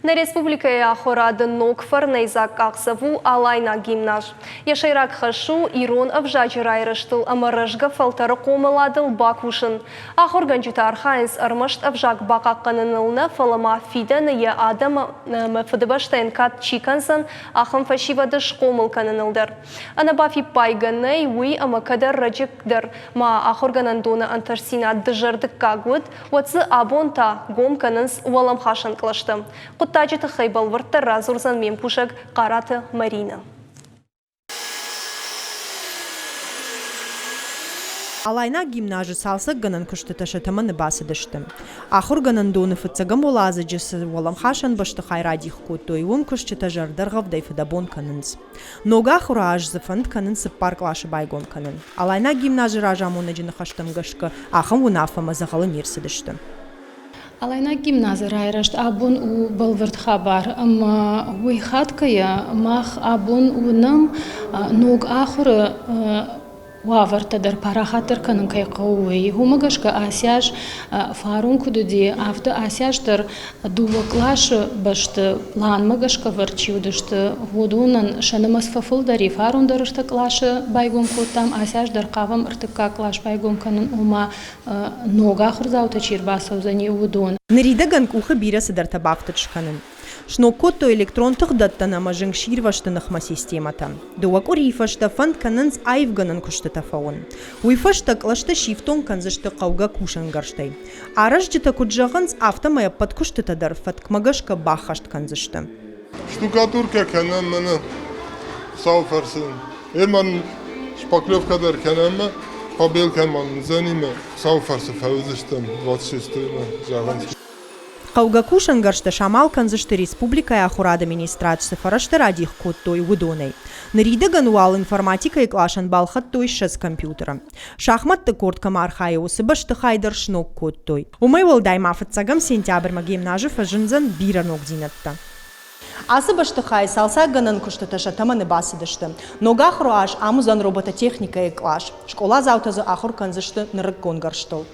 На республикае ахорады нокфар нейзак ақсаву алайна гимнаж. Яшайрак хашу ирон авжачыр айрыштыл амарыжға фалтары қомыладыл бакушын. Ахорган жүта архайынс армашт авжак бақаққанынылны фалама фиданы я адам мафыдыбаштайын кат чикансан ахым фашивадыш қомылканынылдар. Анабафи пайганы уи амакадар раджикдар ма ахорганан доны антарсина дыжардык кагуд, ватсы абонта гомканынс уалам хашан клашты. Құттажыты хайбал варттара зурзан мен пушак қараты Марина. Алайна гимнажы салсы гынан күшті ташытымыны басы дышты. Ахыр гынан доны фыцығым олазы жысы олам хашан башты хайрадих көттой ум күшті тажардырғав дайфыдабон каныныз. Нога хура аж зыфанд канынсы парклашы байгон канын. Алайна гимнажы ражамуны жыны хаштым гышқы ахым унафама зағалы мерсі дышты. Алайна гимназы райрашт абун у балвард хабар, ама уйхаткая мах абун унам ног ахуры вавартадар парахатыр канын кайқауы. Хумагашка асяж фарун кудуди авто асяждар дуваклашы башты ланмагашка варчиудышты водунан шанымас фафылдари фарундар ыртыклашы байгон кутам асяждар қавам ыртыкка клаш байгон канын ума нога хурзаута чирбасаузани водун. Ныридаган кухы бирасы дар табафтычканын. Шнокотто электронтық даттана мажың ширваштынықма системата. Дуак урифашта фанд канынс айвганын күшті тафауын. Уйфашта клашта шифтон канзышты қауға кушан гарштай. Араш жыта куджағынс автомая подкушты тадар фаткмагашка бахашт канзышты. Штукатурка канан мана сауфарсын. Эман шпаклевкадар кананма, побелкан ман занима сауфарсы фаузыштым 26-ма жағансы. Қауға кушан гаршта шамал канзышты республика ахура администрациясы фарашты радих коттой удонай. Ныридаган уал информатика и клашан балхат той шас компьютера. Шахматты корткам архая усы башты хайдар шнок коттой. Умай волдай мафатсагам сентябрь гимнажы фажынзан бира ногдинатта. Асы башты хай салса ганан кушты ташатаманы басы дышты. Нога хруаш амузан робототехника и клаш. Школа заутазы ахур канзышты нырык конгарштол.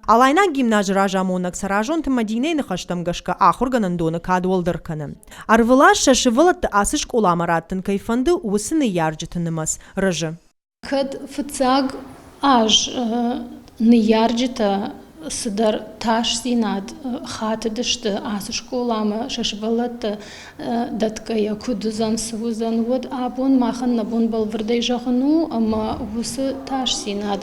Алайна гимнажы ражамонак саражон тымадиней нахаштам гашка ахурганан доны кадуалдыр каны. Арвыла шашывылатты асы школа мараттын кайфанды усыны ярджытынымас рыжы. Хад фыцаг аж ны ярджыта сыдар таш синад хаты дышты асы школама шашывылатты даткая кудузан сывузан вод абун махан набун балвырдай жағыну ама усы таш синад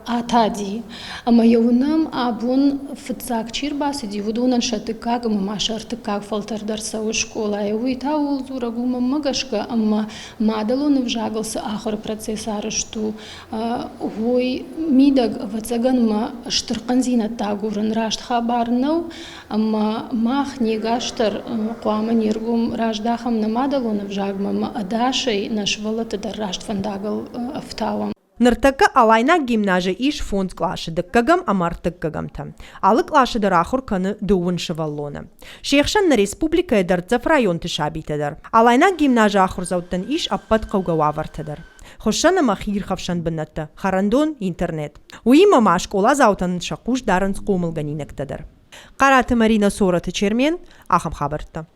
атади. Ама яунам абун фыцак чирбасы дивудунан шатыкак, ама машартыкак фалтардар сау школа. Яуита улзура гума магашка, ама мадалуны вжагался ахыр процессары шту. Гой мидаг вацаган ма штырканзина тагурын рашт хабарнау, ама мах негаштар куама ниргум рашдахам на мадалуны вжагма, ма адашай нашвалаты дар рашт фандагал автауам. Ныртакка алайна гимнажы иш фонд клашы дыккагам амартыккагамта. Алы клашы дар ахур каны дуыншы валлоны. Шейхшан на республика эдарцав район тышабитадар. Алайна гимнажы ахур зауттан иш аппат қауға вавартадар. Хошшана махир хавшан бынатты. Харандон интернет. Уима ма школа зауттан шақуш дарынс қомылганинектадар. Қараты Марина Сораты Чермен, Ахам Хабарта.